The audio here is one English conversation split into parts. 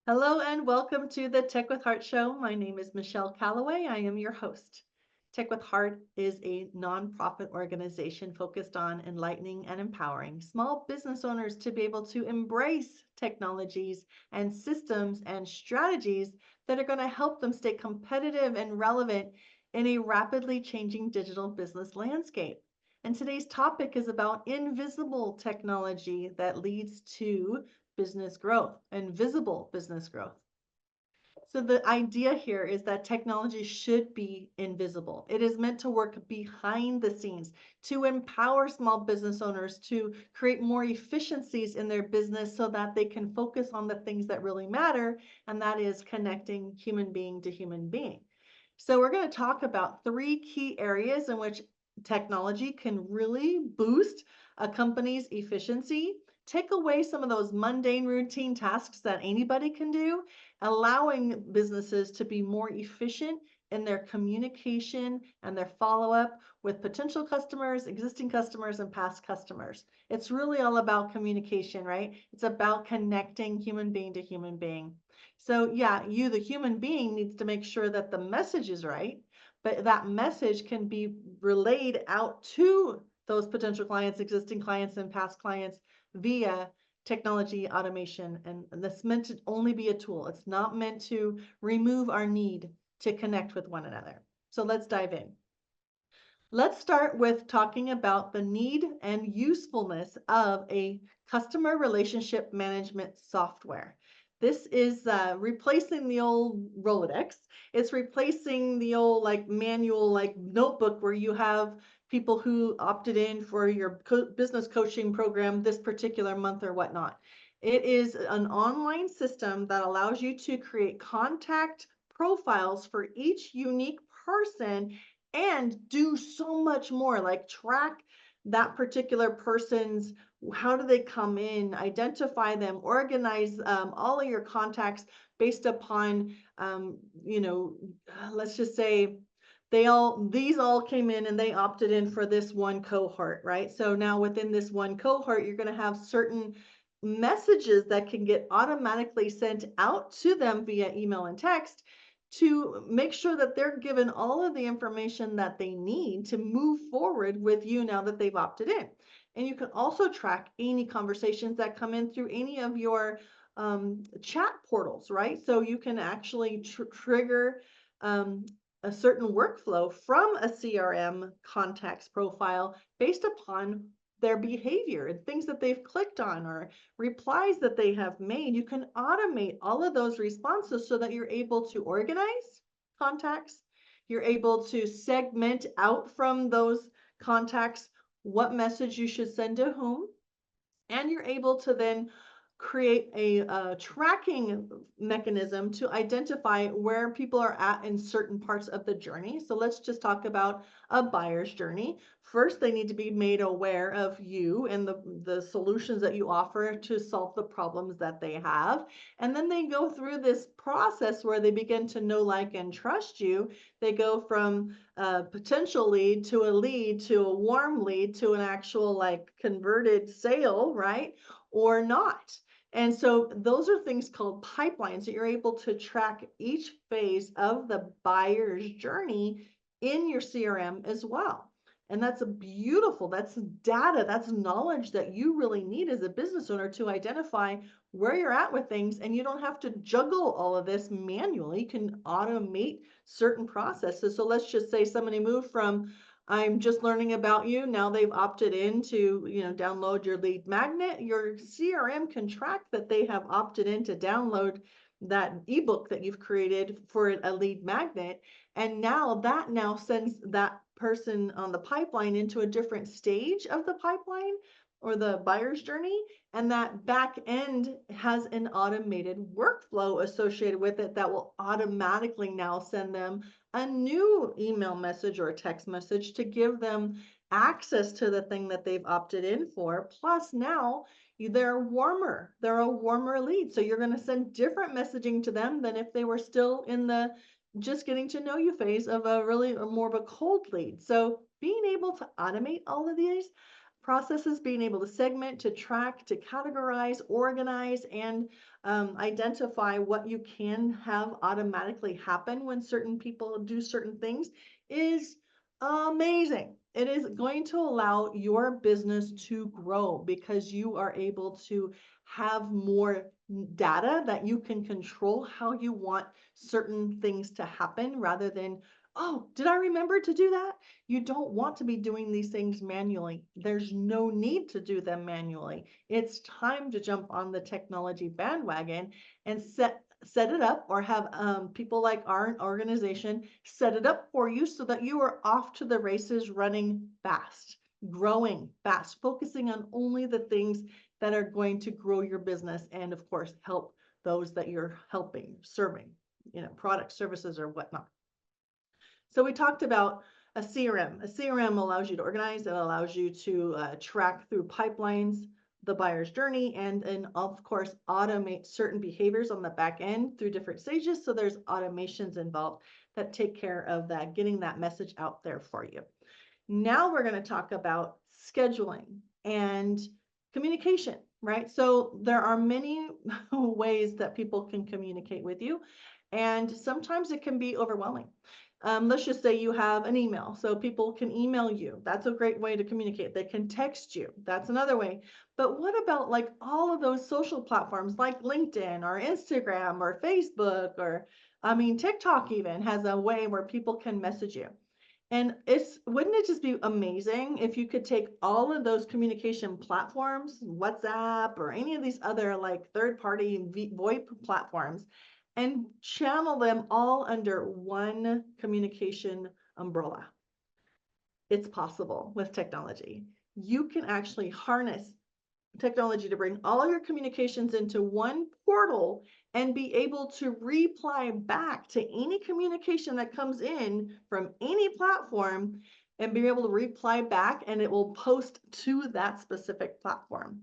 Hello and welcome to the Tech with Heart show. My name is Michelle Calloway. I am your host. Tech with Heart is a nonprofit organization focused on enlightening and empowering small business owners to be able to embrace technologies and systems and strategies that are going to help them stay competitive and relevant in a rapidly changing digital business landscape. And today's topic is about invisible technology that leads to business growth and visible business growth. So the idea here is that technology should be invisible. It is meant to work behind the scenes to empower small business owners to create more efficiencies in their business so that they can focus on the things that really matter, and that is connecting human being to human being. So we're going to talk about three key areas in which technology can really boost a company's efficiency, take away some of those mundane routine tasks that anybody can do, allowing businesses to be more efficient in their communication and their follow-up with potential customers, existing customers, and past customers. It's really all about communication, right? It's about connecting human being to human being. So yeah, you, the human being, needs to make sure that the message is right, but that message can be relayed out to those potential clients, existing clients, and past clients via technology automation. And that's meant to only be a tool. It's not meant to remove our need to connect with one another. So let's dive in. Let's start with talking about the need and usefulness of a customer relationship management software. This is replacing the old Rolodex. It's replacing the old manual notebook where you have people who opted in for your business coaching program this particular month or whatnot. It is an online system that allows you to create contact profiles for each unique person and do so much more, like track that particular person's, how do they come in, identify them, organize all of your contacts based upon, let's just say these all came in and they opted in for this one cohort, right? So now within this one cohort, you're going to have certain messages that can get automatically sent out to them via email and text to make sure that they're given all of the information that they need to move forward with you now that they've opted in. And you can also track any conversations that come in through any of your chat portals, right? So you can actually trigger a certain workflow from a CRM contacts profile based upon their behavior and things that they've clicked on or replies that they have made. You can automate all of those responses so that you're able to organize contacts. You're able to segment out from those contacts what message you should send to whom. And you're able to then create a tracking mechanism to identify where people are at in certain parts of the journey. So let's just talk about a buyer's journey. First, they need to be made aware of you and the solutions that you offer to solve the problems that they have. And then they go through this process where they begin to know, like, and trust you. They go from a potential lead to a lead to a warm lead to an actual converted sale, right? Or not. And so those are things called pipelines that you're able to track each phase of the buyer's journey in your CRM as well. And that's that's data, that's knowledge that you really need as a business owner to identify where you're at with things. And you don't have to juggle all of this manually. You can automate certain processes. So let's just say somebody moved from I'm just learning about you. Now they've opted in to, download your lead magnet. Your CRM can track that they have opted in to download that ebook that you've created for a lead magnet. And now sends that person on the pipeline into a different stage of the pipeline or the buyer's journey. And that back end has an automated workflow associated with it that will automatically now send them a new email message or a text message to give them access to the thing that they've opted in for. Plus now they're warmer. They're a warmer lead. So you're going to send different messaging to them than if they were still in the just getting to know you phase of a really more of a cold lead. So being able to automate all of these processes, being able to segment, to track, to categorize, organize, and identify what you can have automatically happen when certain people do certain things is amazing. It is going to allow your business to grow because you are able to have more data that you can control how you want certain things to happen rather than, oh, did I remember to do that? You don't want to be doing these things manually. There's no need to do them manually. It's time to jump on the technology bandwagon and set it up, or have people like our organization set it up for you so that you are off to the races running fast, growing fast, focusing on only the things that are going to grow your business and of course help those that you're helping, serving, products, services, or whatnot. So we talked about a CRM. A CRM allows you to organize. It allows you to track through pipelines, the buyer's journey, and of course, automate certain behaviors on the back end through different stages. So there's automations involved that take care of that, getting that message out there for you. Now we're going to talk about scheduling and communication, right? So there are many ways that people can communicate with you, and sometimes it can be overwhelming. Let's just say you have an email, so people can email you. That's a great way to communicate. They can text you. That's another way. But what about like all of those social platforms like LinkedIn or Instagram or Facebook, or TikTok even has a way where people can message you. And wouldn't it just be amazing if you could take all of those communication platforms, WhatsApp or any of these other like third-party VoIP platforms, and channel them all under one communication umbrella? It's possible with technology. You can actually harness technology to bring all your communications into one portal and be able to reply back to any communication that comes in from any platform, and be able to reply back, and it will post to that specific platform.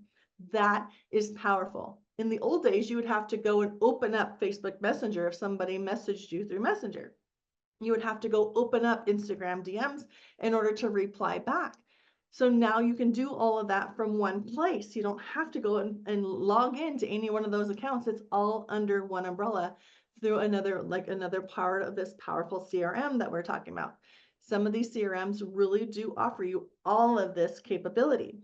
That is powerful. In the old days, you would have to go and open up Facebook Messenger if somebody messaged you through Messenger. You would have to go open up Instagram DMs in order to reply back. So now you can do all of that from one place. You don't have to go and log into any one of those accounts. It's all under one umbrella through another part of this powerful CRM that we're talking about. Some of these CRMs really do offer you all of this capability.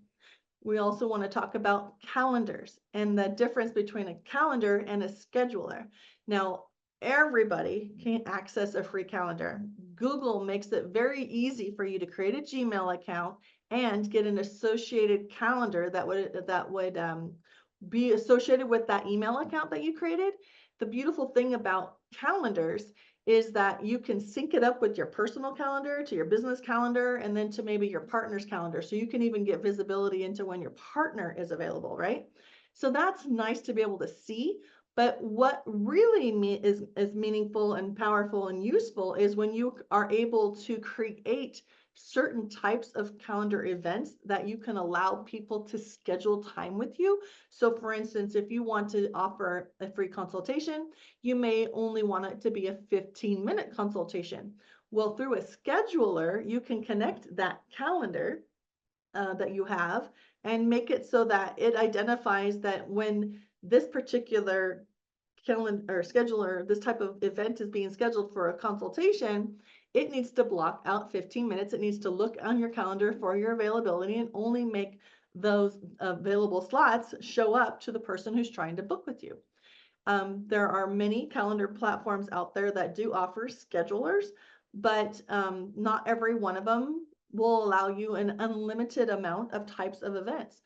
We also want to talk about calendars and the difference between a calendar and a scheduler. Now, everybody can access a free calendar. Google makes it very easy for you to create a Gmail account and get an associated calendar that would be associated with that email account that you created. The beautiful thing about calendars is that you can sync it up with your personal calendar to your business calendar, and then to maybe your partner's calendar. So you can even get visibility into when your partner is available, right? So that's nice to be able to see. But what really is meaningful and powerful and useful is when you are able to create certain types of calendar events that you can allow people to schedule time with you. So for instance, if you want to offer a free consultation, you may only want it to be a 15-minute consultation. Well, through a scheduler, you can connect that calendar that you have and make it so that it identifies that when this particular calendar or scheduler, this type of event is being scheduled for a consultation, it needs to block out 15 minutes. It needs to look on your calendar for your availability and only make those available slots show up to the person who's trying to book with you. There are many calendar platforms out there that do offer schedulers, but not every one of them will allow you an unlimited amount of types of events.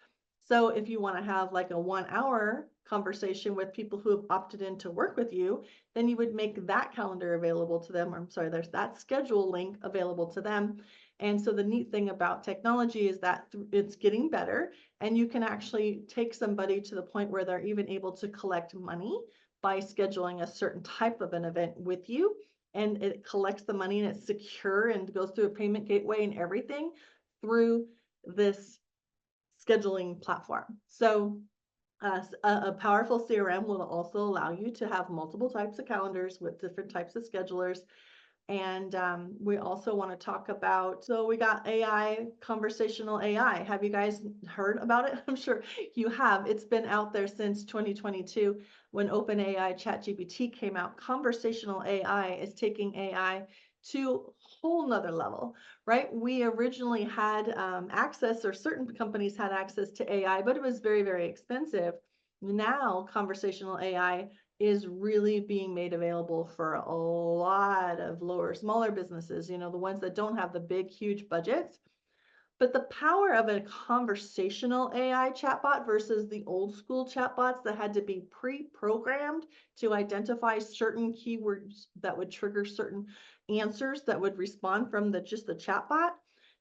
So if you want to have like a 1 hour conversation with people who have opted in to work with you, then you would make that calendar available to them. Or I'm sorry, there's that schedule link available to them. And so the neat thing about technology is that it's getting better, and you can actually take somebody to the point where they're even able to collect money by scheduling a certain type of an event with you. and it collects the money and it's secure and goes through a payment gateway and everything through this scheduling platform. So a powerful CRM will also allow you to have multiple types of calendars with different types of schedulers. And we also want to talk about, so we got AI, conversational AI. Have you guys heard about it? I'm sure you have. It's been out there since 2022 when OpenAI ChatGPT came out. Conversational AI is taking AI to a whole nother level, right? We originally had access, or certain companies had access to AI, but it was very, very expensive. Now, conversational AI is really being made available for a lot of smaller businesses, the ones that don't have the big, huge budgets. But the power of a conversational AI chatbot versus the old school chatbots that had to be pre-programmed to identify certain keywords that would trigger certain answers that would respond from just the chatbot.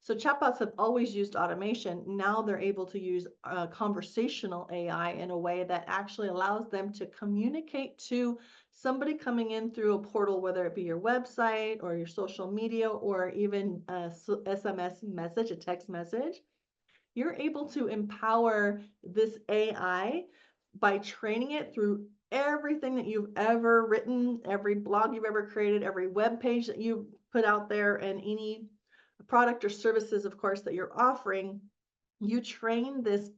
So chatbots have always used automation. Now they're able to use conversational AI in a way that actually allows them to communicate to somebody coming in through a portal, whether it be your website or your social media or even a SMS message, a text message. You're able to empower this AI by training it through everything that you've ever written, every blog you've ever created, every web page that you put out there, and any product or services, of course, that you're offering. You train this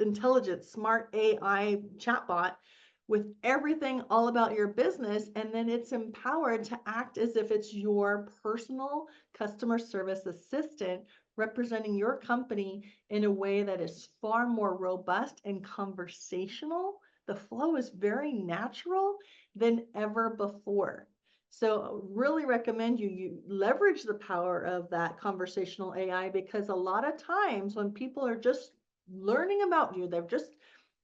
intelligent, smart AI chatbot with everything all about your business, and then it's empowered to act as if it's your personal customer service assistant representing your company in a way that is far more robust and conversational. The flow is very natural than ever before. So really recommend you leverage the power of that conversational AI, because a lot of times when people are just learning about you, they've just,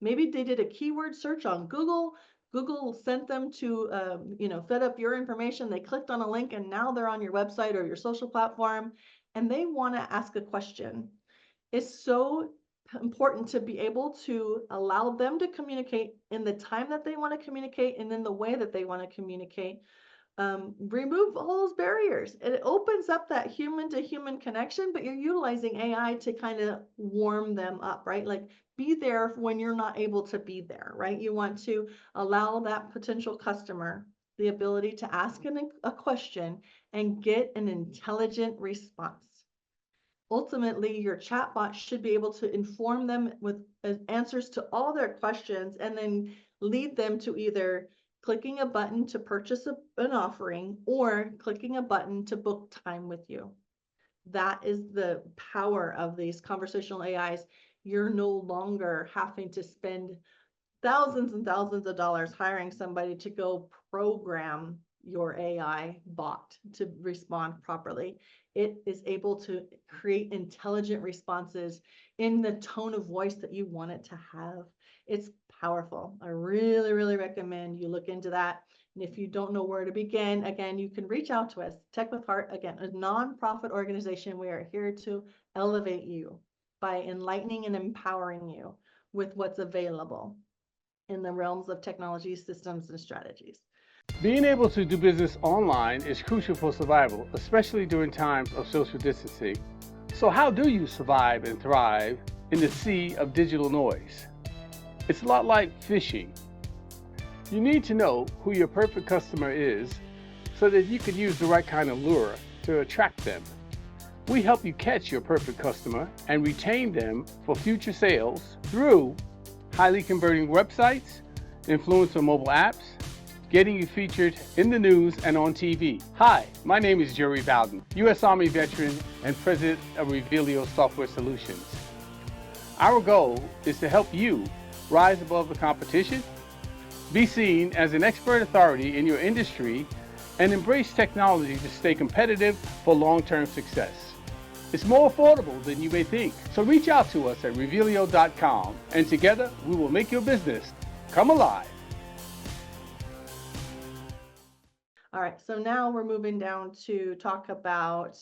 maybe they did a keyword search on Google. Google sent them to, fed up your information. They clicked on a link and now they're on your website or your social platform and they want to ask a question. It's so important to be able to allow them to communicate in the time that they want to communicate and in the way that they want to communicate. Remove all those barriers. It opens up that human to human connection, but you're utilizing AI to kind of warm them up, right? Like, be there when you're not able to be there, right? You want to allow that potential customer the ability to ask a question and get an intelligent response. Ultimately, your chatbot should be able to inform them with answers to all their questions and then lead them to either clicking a button to purchase an offering or clicking a button to book time with you. That is the power of these conversational AIs. You're no longer having to spend thousands and thousands of dollars hiring somebody to go program your AI bot to respond properly. It is able to create intelligent responses in the tone of voice that you want it to have. It's powerful. I really, really recommend you look into that. And if you don't know where to begin, again, you can reach out to us. Tech with Heart, again, a nonprofit organization. We are here to elevate you by enlightening and empowering you with what's available in the realms of technology, systems, and strategies. Being able to do business online is crucial for survival, especially during times of social distancing. So how do you survive and thrive in the sea of digital noise? It's a lot like fishing. You need to know who your perfect customer is so that you can use the right kind of lure to attract them. We help you catch your perfect customer and retain them for future sales through highly converting websites, influencer mobile apps, getting you featured in the news and on TV. Hi, my name is Jerry Bowden, U.S. Army veteran and president of Revealio Software Solutions. Our goal is to help you rise above the competition, be seen as an expert authority in your industry, and embrace technology to stay competitive for long-term success. It's more affordable than you may think. So reach out to us at Revealio.com and together we will make your business come alive. All right, so now we're moving down to talk about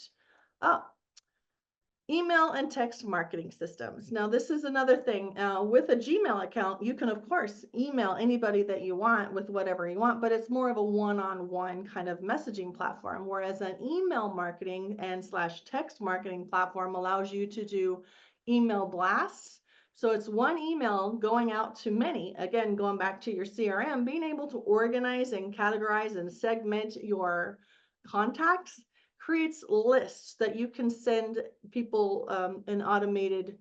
Email and text marketing systems. Now, this is another thing. With a Gmail account, you can, of course, email anybody that you want with whatever you want, but it's more of a one-on-one kind of messaging platform. Whereas an email marketing and slash text marketing platform allows you to do email blasts. So it's one email going out to many. Again, going back to your CRM, being able to organize and categorize and segment your contacts creates lists that you can send people an automated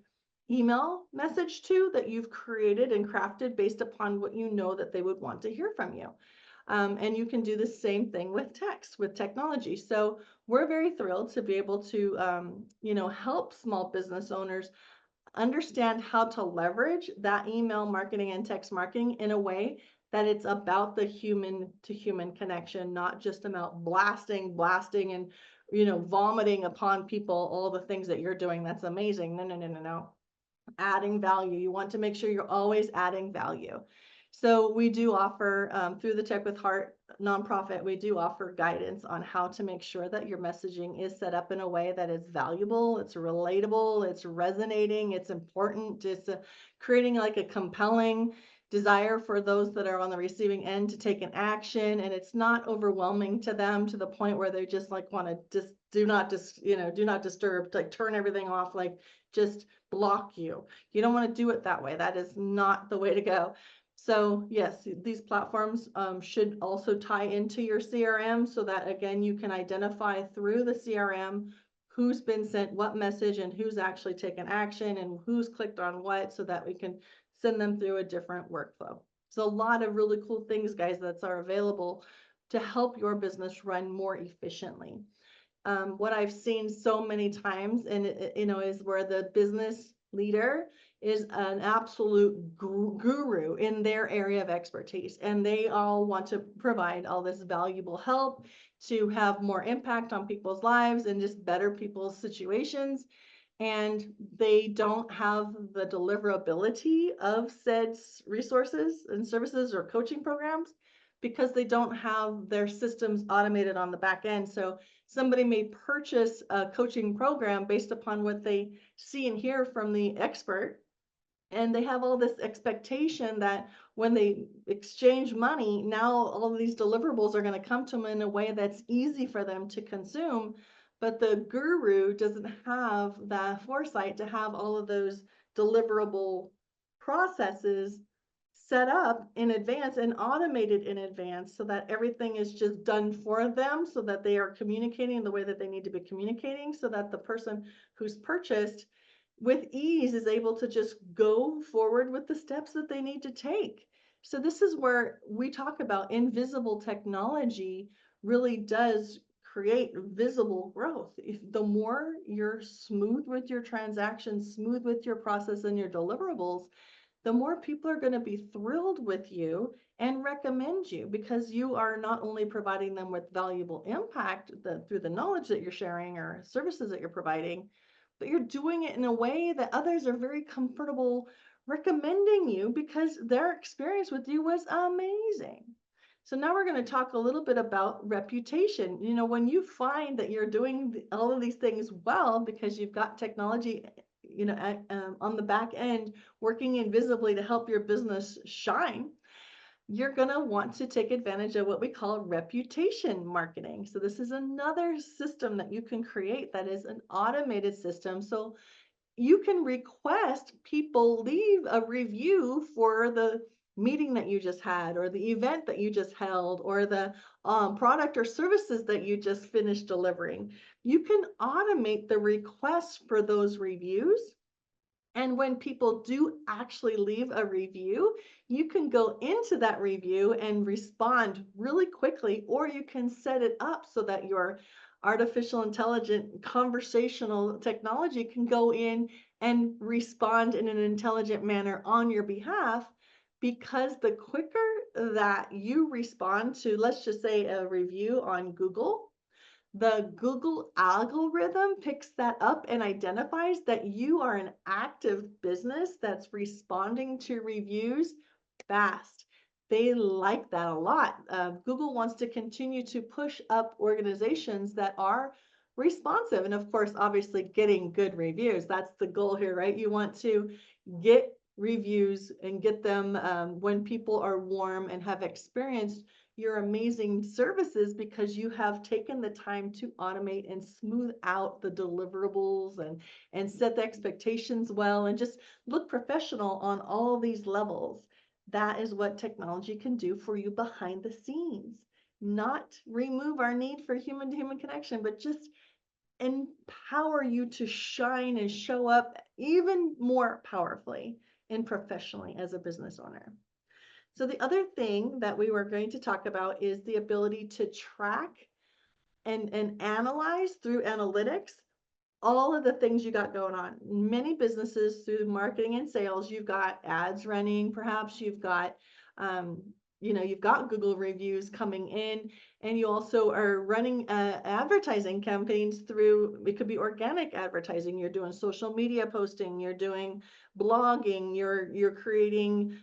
email message to that you've created and crafted based upon what you know that they would want to hear from you. And you can do the same thing with text, with technology. So we're very thrilled to be able to, help small business owners understand how to leverage that email marketing and text marketing in a way that it's about the human to human connection, not just about blasting and vomiting upon people all the things that you're doing. That's amazing. No, no, no, no, no. Adding value. You want to make sure you're always adding value. So we do offer, through the Tech with Heart nonprofit, we do offer guidance on how to make sure that your messaging is set up in a way that is valuable, it's relatable, it's resonating, it's important, it's creating like a compelling desire for those that are on the receiving end to take an action, and it's not overwhelming to them to the point where they just like want to just do not disturb, like turn everything off, like just block you. You don't want to do it that way. That is not the way to go. So yes, these platforms should also tie into your CRM so that again, you can identify through the CRM who's been sent what message and who's actually taken action and who's clicked on what so that we can send them through a different workflow. So a lot of really cool things, guys, that are available to help your business run more efficiently. What I've seen so many times, and is where the business leader is an absolute guru in their area of expertise, and they all want to provide all this valuable help to have more impact on people's lives and just better people's situations. And they don't have the deliverability of said resources and services or coaching programs because they don't have their systems automated on the back end. So somebody may purchase a coaching program based upon what they see and hear from the expert, and they have all this expectation that when they exchange money, now all of these deliverables are going to come to them in a way that's easy for them to consume. But the guru doesn't have the foresight to have all of those deliverable processes set up in advance and automated in advance so that everything is just done for them, so that they are communicating the way that they need to be communicating, so that the person who's purchased with ease is able to just go forward with the steps that they need to take. So this is where we talk about invisible technology really does create visible growth. The more you're smooth with your transactions, smooth with your process and your deliverables, the more people are going to be thrilled with you and recommend you because you are not only providing them with valuable impact through the knowledge that you're sharing or services that you're providing, but you're doing it in a way that others are very comfortable recommending you because their experience with you was amazing. So now we're going to talk a little bit about reputation. When you find that you're doing all of these things well because you've got technology, on the back end working invisibly to help your business shine, you're going to want to take advantage of what we call reputation marketing. So this is another system that you can create that is an automated system. So you can request people leave a review for the meeting that you just had, or the event that you just held, or the product or services that you just finished delivering. You can automate the requests for those reviews. And when people do actually leave a review, you can go into that review and respond really quickly, or you can set it up so that your artificial intelligent conversational technology can go in and respond in an intelligent manner on your behalf. Because the quicker that you respond to, let's just say, a review on Google, the Google algorithm picks that up and identifies that you are an active business that's responding to reviews fast. They like that a lot. Google wants to continue to push up organizations that are responsive. And of course, obviously getting good reviews. That's the goal here, right? You want to get reviews and get them when people are warm and have experienced your amazing services because you have taken the time to automate and smooth out the deliverables and set the expectations well and just look professional on all these levels. That is what technology can do for you behind the scenes. Not remove our need for human to human connection, but just empower you to shine and show up even more powerfully and professionally as a business owner. So the other thing that we were going to talk about is the ability to track and analyze through analytics all of the things you got going on. Many businesses through marketing and sales, you've got ads running, perhaps you've got, um, you've got Google reviews coming in, and you also are running advertising campaigns through, it could be organic advertising. You're doing social media posting, you're doing blogging, you're creating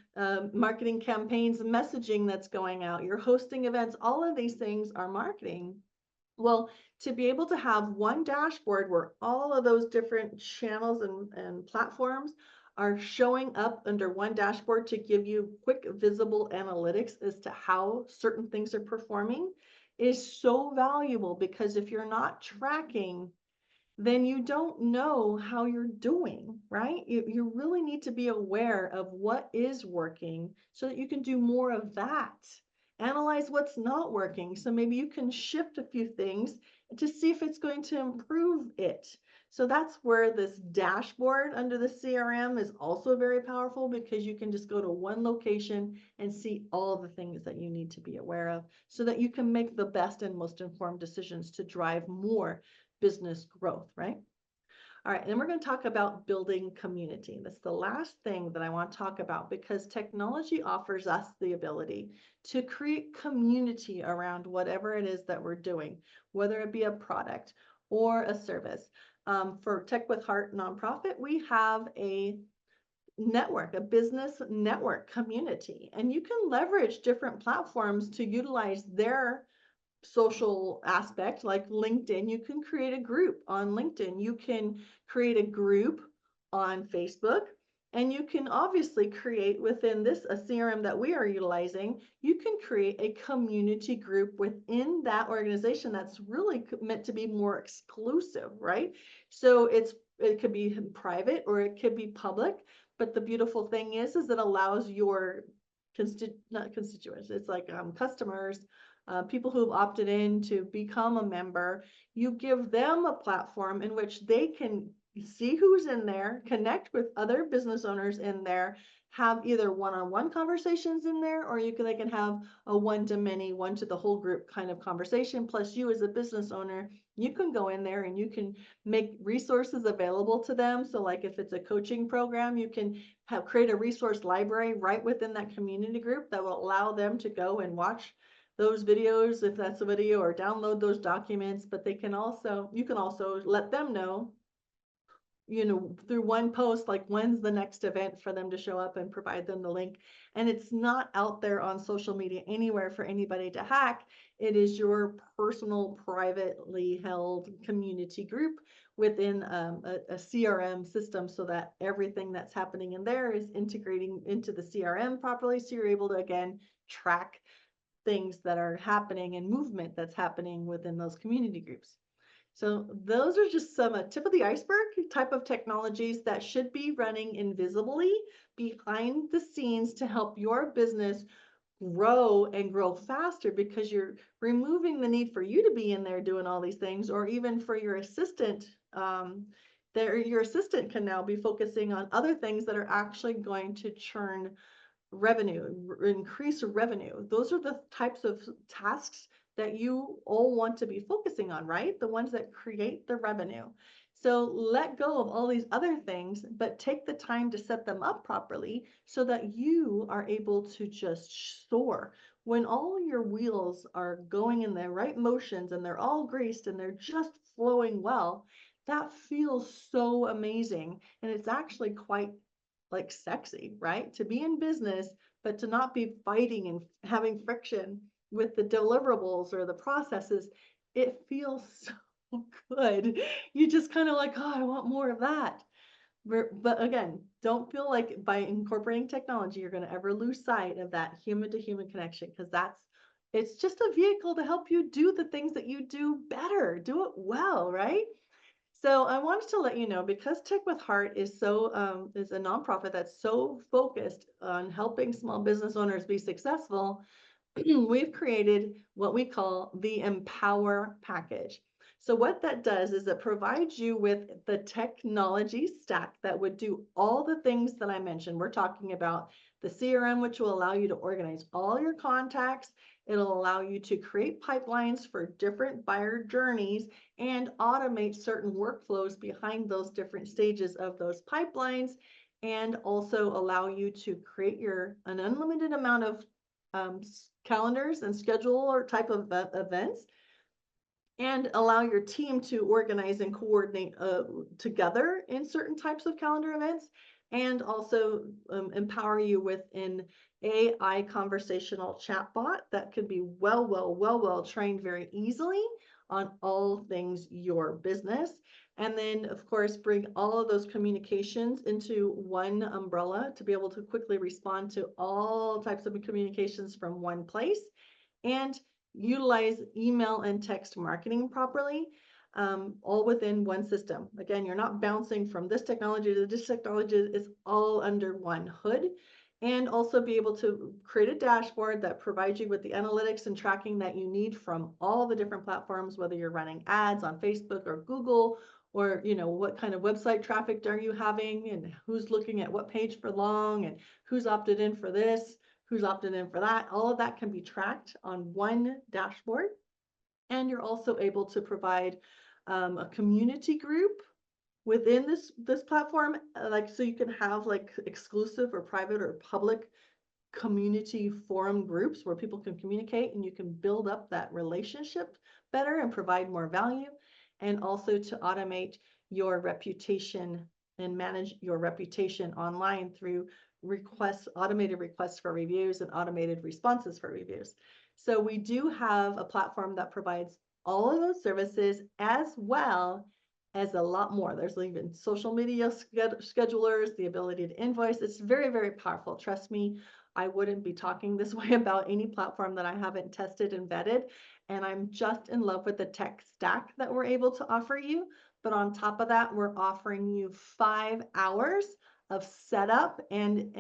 marketing campaigns, messaging that's going out, you're hosting events. All of these things are marketing. Well, to be able to have one dashboard where all of those different channels and platforms are showing up under one dashboard to give you quick, visible analytics as to how certain things are performing is so valuable, because if you're not tracking, then you don't know how you're doing, right? You really need to be aware of what is working so that you can do more of that. Analyze what's not working. So maybe you can shift a few things to see if it's going to improve it. So that's where this dashboard under the CRM is also very powerful, because you can just go to one location and see all the things that you need to be aware of so that you can make the best and most informed decisions to drive more business growth, right? All right, and then we're going to talk about building community. That's the last thing that I want to talk about, because technology offers us the ability to create community around whatever it is that we're doing, whether it be a product or a service. For Tech with Heart nonprofit, we have a network, a business network community, and you can leverage different platforms to utilize their social aspect. Like LinkedIn, you can create a group on LinkedIn, you can create a group on Facebook, and you can obviously create within this a CRM that we are utilizing. You can create a community group within that organization that's really meant to be more exclusive, right? So it could be private or it could be public, but the beautiful thing is it allows your not constituents, it's like customers, people who've opted in to become a member. You give them a platform in which they can see who's in there, connect with other business owners in there, have either one-on-one conversations in there, or they can have a one-to-many, one-to-the-whole group kind of conversation. Plus, you as a business owner, you can go in there and you can make resources available to them. So like if it's a coaching program, you can create a resource library right within that community group that will allow them to go and watch those videos, if that's a video, or download those documents. But you can also let them know, through one post, like when's the next event for them to show up, and provide them the link. And it's not out there on social media anywhere for anybody to hack. It is your personal, privately held community group within a CRM system, so that everything that's happening in there is integrating into the CRM properly. So you're able to, again, track things that are happening and movement that's happening within those community groups. So those are just some tip of the iceberg type of technologies that should be running invisibly behind the scenes to help your business grow and grow faster, because you're removing the need for you to be in there doing all these things, or even for your assistant. Your assistant can now be focusing on other things that are actually going to churn revenue, increase revenue. Those are the types of tasks that you all want to be focusing on, right? The ones that create the revenue. So let go of all these other things, but take the time to set them up properly so that you are able to just soar. When all your wheels are going in the right motions and they're all greased and they're just flowing well, that feels so amazing. And it's actually quite like sexy, right? To be in business, but to not be fighting and having friction with the deliverables or the processes. It feels so good. You just kind of like, oh, I want more of that. But again, don't feel like by incorporating technology, you're going to ever lose sight of that human to human connection because it's just a vehicle to help you do the things that you do better, do it well, right? So I wanted to let you know because Tech with Heart is a nonprofit that's so focused on helping small business owners be successful. We've created what we call the Empower package. So what that does is it provides you with the technology stack that would do all the things that I mentioned. We're talking about the CRM, which will allow you to organize all your contacts. It'll allow you to create pipelines for different buyer journeys and automate certain workflows behind those different stages of those pipelines, and also allow you to create an unlimited amount of um, calendars and schedule or type of events, and allow your team to organize and coordinate together in certain types of calendar events, and also empower you with an AI conversational chatbot that could be well trained very easily on all things your business. And then, of course, bring all of those communications into one umbrella to be able to quickly respond to all types of communications from one place, and utilize email and text marketing properly, all within one system. Again, you're not bouncing from this technology to this technology. It's all under one hood. And also be able to create a dashboard that provides you with the analytics and tracking that you need from all the different platforms, whether you're running ads on Facebook or Google, or what kind of website traffic are you having, and who's looking at what page for long, and who's opted in for this, who's opted in for that. All of that can be tracked on one dashboard. And you're also able to provide a community group within this platform, like so you can have like exclusive or private or public community forum groups where people can communicate and you can build up that relationship better and provide more value, and also to automate your reputation and manage your reputation online through automated requests for reviews and automated responses for reviews. So we do have a platform that provides all of those services as well as a lot more. There's even social media schedulers, the ability to invoice. It's very powerful. Trust me, I wouldn't be talking this way about any platform that I haven't tested and vetted. And I'm just in love with the tech stack that we're able to offer you. But on top of that, we're offering you 5 hours of setup and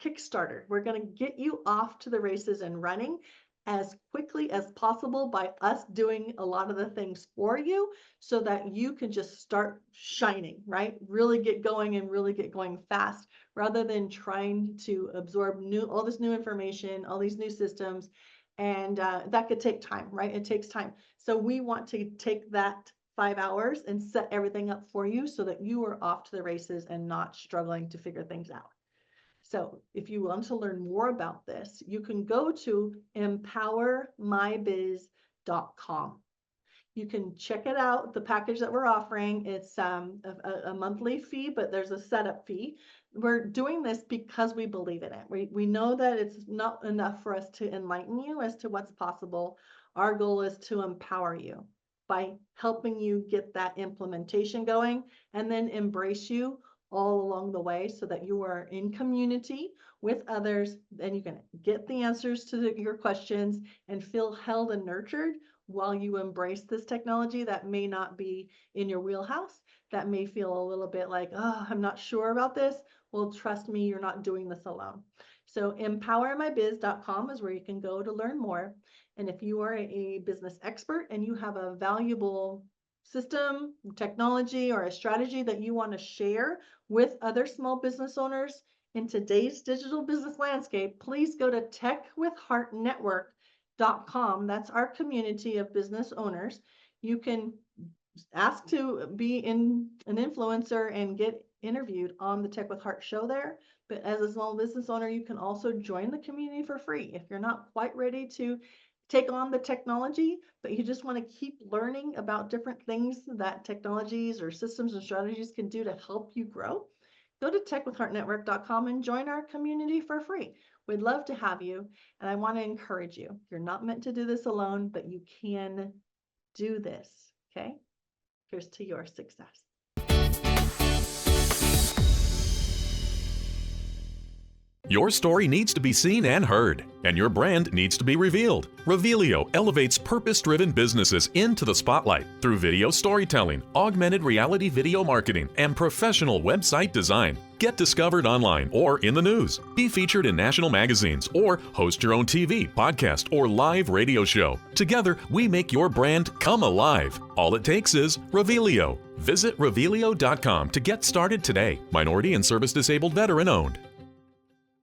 Kickstarter. We're going to get you off to the races and running as quickly as possible by us doing a lot of the things for you so that you can just start shining, right? Really get going and really get going fast, rather than trying to absorb all this new information, all these new systems. And that could take time, right? It takes time. So we want to take that 5 hours and set everything up for you so that you are off to the races and not struggling to figure things out. So if you want to learn more about this, you can go to empowermybiz.com. You can check it out, the package that we're offering. It's a monthly fee, but there's a setup fee. We're doing this because we believe in it. We know that it's not enough for us to enlighten you as to what's possible. Our goal is to empower you by helping you get that implementation going, and then embrace you all along the way so that you are in community with others and you can get the answers to your questions and feel held and nurtured while you embrace this technology that may not be in your wheelhouse, that may feel a little bit like, oh, I'm not sure about this. Well, trust me, you're not doing this alone. So empowermybiz.com is where you can go to learn more. And if you are a business expert and you have a valuable system, technology, or a strategy that you want to share with other small business owners in today's digital business landscape, please go to techwithheartnetwork.com. That's our community of business owners. You can ask to be an influencer and get interviewed on the Tech with Heart show there. But as a small business owner, you can also join the community for free. If you're not quite ready to take on the technology, but you just want to keep learning about different things that technologies or systems and strategies can do to help you grow, go to techwithheartnetwork.com and join our community for free. We'd love to have you. And I want to encourage you. You're not meant to do this alone, but you can do this. Okay. Here's to your success. Your story needs to be seen and heard, and your brand needs to be revealed. Revealio elevates purpose-driven businesses into the spotlight through video storytelling, augmented reality video marketing, and professional website design. Get discovered online or in the news. Be featured in national magazines or host your own TV, podcast, or live radio show. Together, we make your brand come alive. All it takes is Revealio. Visit Revealio.com to get started today. Minority and service disabled veteran owned.